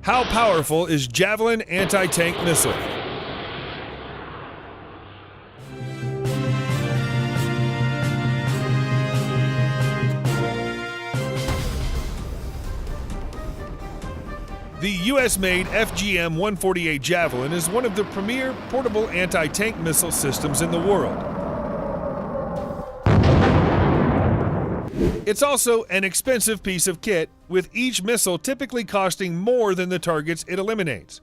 How powerful is Javelin anti-tank missile? The US-made FGM-148 Javelin is one of the premier portable anti-tank missile systems in the world. It's also an expensive piece of kit, with each missile typically costing more than the targets it eliminates.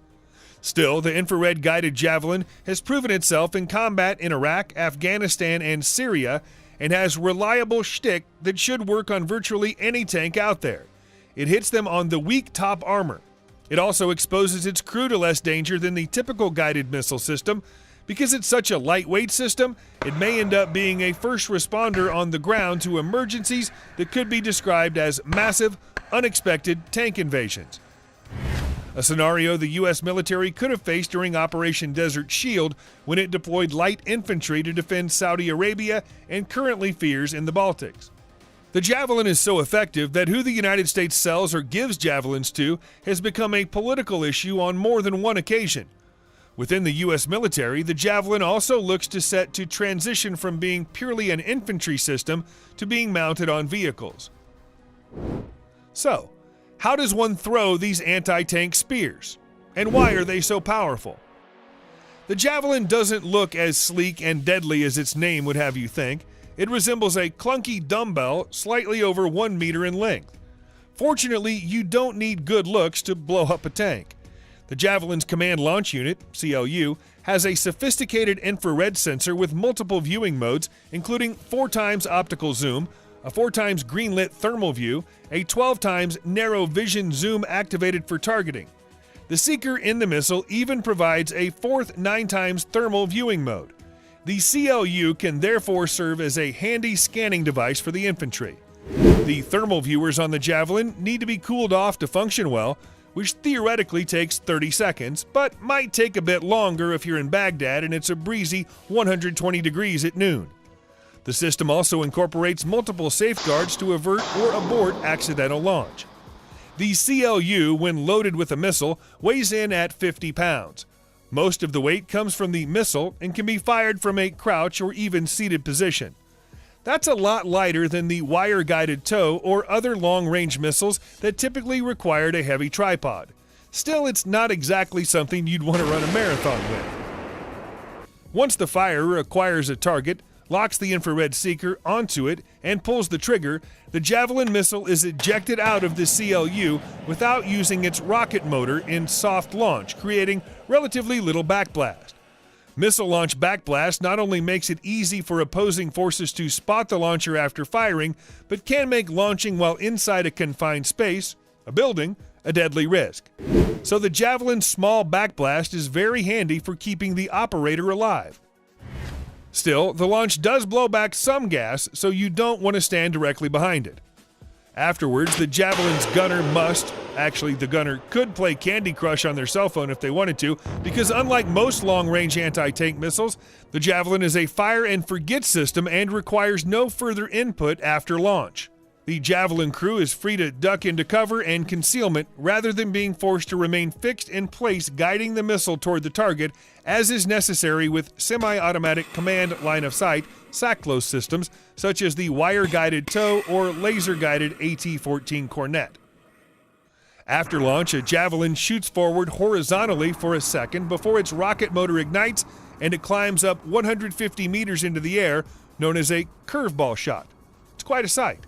Still, the infrared-guided Javelin has proven itself in combat in Iraq, Afghanistan, and Syria, and has reliable shtick that should work on virtually any tank out there. It hits them on the weak top armor. It also exposes its crew to less danger than the typical guided missile system. Because it's such a lightweight system, it may end up being a first responder on the ground to emergencies that could be described as massive, unexpected tank invasions. A scenario the U.S. military could have faced during Operation Desert Shield when it deployed light infantry to defend Saudi Arabia and currently fears in the Baltics. The Javelin is so effective that who the United States sells or gives Javelins to has become a political issue on more than one occasion. Within the U.S. military, the Javelin also looks set to transition from being purely an infantry system to being mounted on vehicles. So, how does one throw these anti-tank spears? And why are they so powerful? The Javelin doesn't look as sleek and deadly as its name would have you think. It resembles a clunky dumbbell slightly over 1 meter in length. Fortunately, you don't need good looks to blow up a tank. The Javelin's Command Launch Unit, CLU, has a sophisticated infrared sensor with multiple viewing modes, including 4x optical zoom, a 4x green-lit thermal view, a 12x narrow vision zoom activated for targeting. The seeker in the missile even provides a fourth 9x thermal viewing mode. The CLU can therefore serve as a handy scanning device for the infantry. The thermal viewers on the Javelin need to be cooled off to function well, which theoretically takes 30 seconds, but might take a bit longer if you're in Baghdad and it's a breezy 120 degrees at noon. The system also incorporates multiple safeguards to avert or abort accidental launch. The CLU, when loaded with a missile, weighs in at 50 pounds. Most of the weight comes from the missile and can be fired from a crouch or even seated position. That's a lot lighter than the wire-guided tow or other long-range missiles that typically required a heavy tripod. Still, it's not exactly something you'd want to run a marathon with. Once the firer acquires a target, locks the infrared seeker onto it, and pulls the trigger, the Javelin missile is ejected out of the CLU without using its rocket motor in soft launch, creating relatively little backblast. Missile launch backblast not only makes it easy for opposing forces to spot the launcher after firing, but can make launching while inside a confined space, a building, a deadly risk. So the Javelin's small backblast is very handy for keeping the operator alive. Still, the launch does blow back some gas, so you don't want to stand directly behind it. Afterwards, the Javelin's gunner the gunner could play Candy Crush on their cell phone if they wanted to, because unlike most long-range anti-tank missiles, the Javelin is a fire-and-forget system and requires no further input after launch. The Javelin crew is free to duck into cover and concealment rather than being forced to remain fixed in place guiding the missile toward the target, as is necessary with semi-automatic command line-of-sight SACLOS systems such as the wire-guided tow or laser-guided AT-14 Cornet. After launch, a Javelin shoots forward horizontally for a second before its rocket motor ignites and it climbs up 150 meters into the air, known as a curveball shot. It's quite a sight.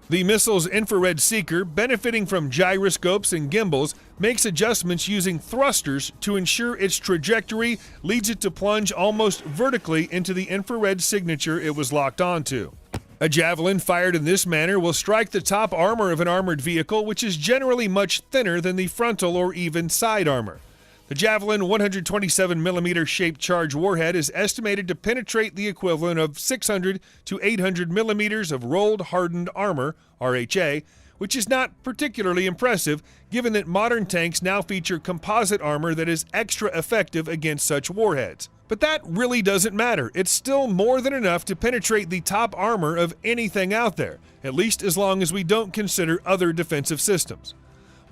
The missile's infrared seeker, benefiting from gyroscopes and gimbals, makes adjustments using thrusters to ensure its trajectory leads it to plunge almost vertically into the infrared signature it was locked onto. A Javelin fired in this manner will strike the top armor of an armored vehicle, which is generally much thinner than the frontal or even side armor. The Javelin 127mm shaped charge warhead is estimated to penetrate the equivalent of 600 to 800 millimeters of rolled hardened armor, RHA, which is not particularly impressive given that modern tanks now feature composite armor that is extra effective against such warheads. But that really doesn't matter. It's still more than enough to penetrate the top armor of anything out there, at least as long as we don't consider other defensive systems.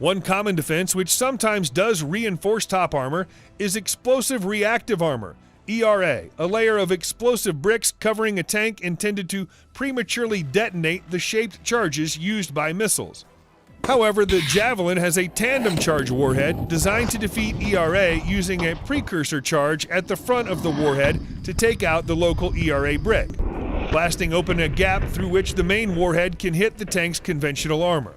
One common defense, which sometimes does reinforce top armor, is explosive reactive armor, ERA, a layer of explosive bricks covering a tank intended to prematurely detonate the shaped charges used by missiles. However, the Javelin has a tandem charge warhead designed to defeat ERA using a precursor charge at the front of the warhead to take out the local ERA brick, blasting open a gap through which the main warhead can hit the tank's conventional armor.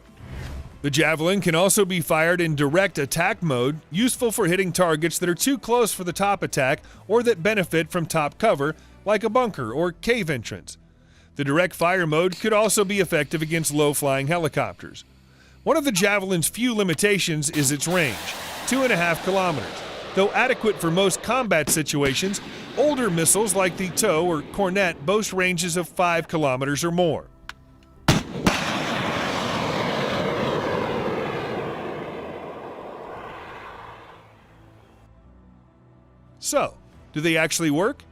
The Javelin can also be fired in direct attack mode, useful for hitting targets that are too close for the top attack or that benefit from top cover, like a bunker or cave entrance. The direct fire mode could also be effective against low-flying helicopters. One of the Javelin's few limitations is its range, 2.5 kilometers. Though adequate for most combat situations, older missiles like the TOW or Cornet boast ranges of 5 kilometers or more. So, do they actually work?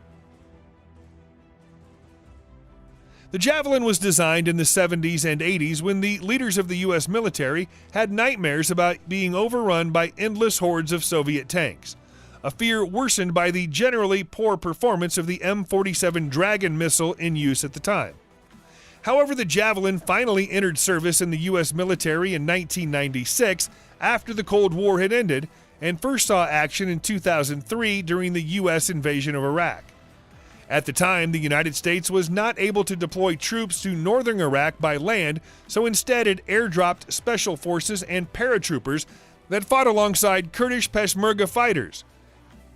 The Javelin was designed in the 70s and 80s when the leaders of the U.S. military had nightmares about being overrun by endless hordes of Soviet tanks, a fear worsened by the generally poor performance of the M47 Dragon missile in use at the time. However, the Javelin finally entered service in the U.S. military in 1996 after the Cold War had ended and first saw action in 2003 during the U.S. invasion of Iraq. At the time, the United States was not able to deploy troops to northern Iraq by land, so instead it airdropped special forces and paratroopers that fought alongside Kurdish Peshmerga fighters.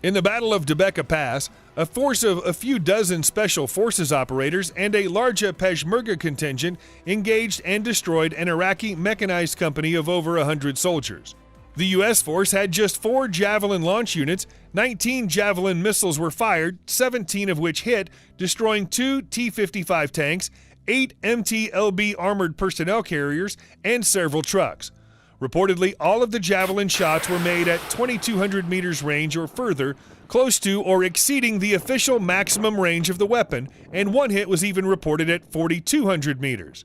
In the Battle of Debeka Pass, a force of a few dozen special forces operators and a larger Peshmerga contingent engaged and destroyed an Iraqi mechanized company of over 100 soldiers. The U.S. force had just 4 Javelin launch units, 19 Javelin missiles were fired, 17 of which hit, destroying 2 T-55 tanks, 8 MT-LB armored personnel carriers, and several trucks. Reportedly, all of the Javelin shots were made at 2,200 meters range or further, close to or exceeding the official maximum range of the weapon, and one hit was even reported at 4,200 meters.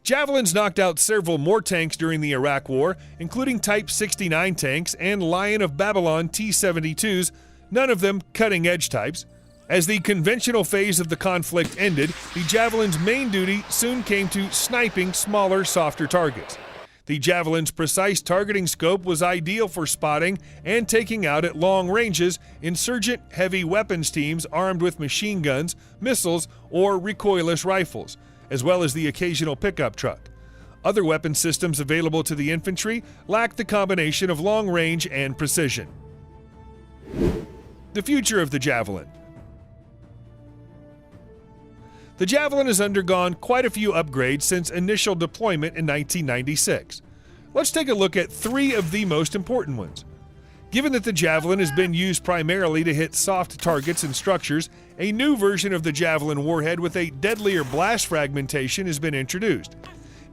Javelins knocked out several more tanks during the Iraq War, including Type 69 tanks and Lion of Babylon T-72s, none of them cutting-edge types. As the conventional phase of the conflict ended, the Javelin's main duty soon came to sniping smaller, softer targets. The Javelin's precise targeting scope was ideal for spotting and taking out at long ranges insurgent heavy weapons teams armed with machine guns, missiles, or recoilless rifles, as well as the occasional pickup truck. Other weapon systems available to the infantry lack the combination of long range and precision. The future of the Javelin. The Javelin has undergone quite a few upgrades since initial deployment in 1996. Let's take a look at 3 of the most important ones. Given that the Javelin has been used primarily to hit soft targets and structures, a new version of the Javelin warhead with a deadlier blast fragmentation has been introduced.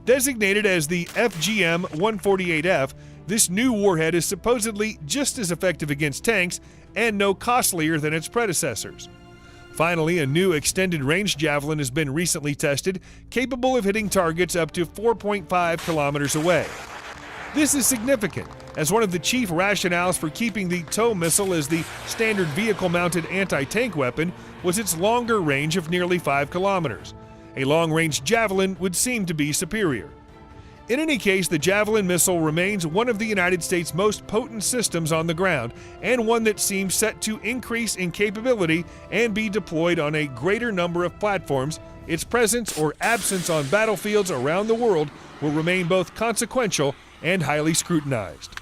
Designated as the FGM-148F, this new warhead is supposedly just as effective against tanks and no costlier than its predecessors. Finally, a new extended-range Javelin has been recently tested, capable of hitting targets up to 4.5 kilometers away. This is significant, as one of the chief rationales for keeping the TOW missile as the standard vehicle-mounted anti-tank weapon was its longer range of nearly 5 kilometers. A long-range Javelin would seem to be superior. In any case, the Javelin missile remains one of the United States' most potent systems on the ground, and one that seems set to increase in capability and be deployed on a greater number of platforms. Its presence or absence on battlefields around the world will remain both consequential and highly scrutinized.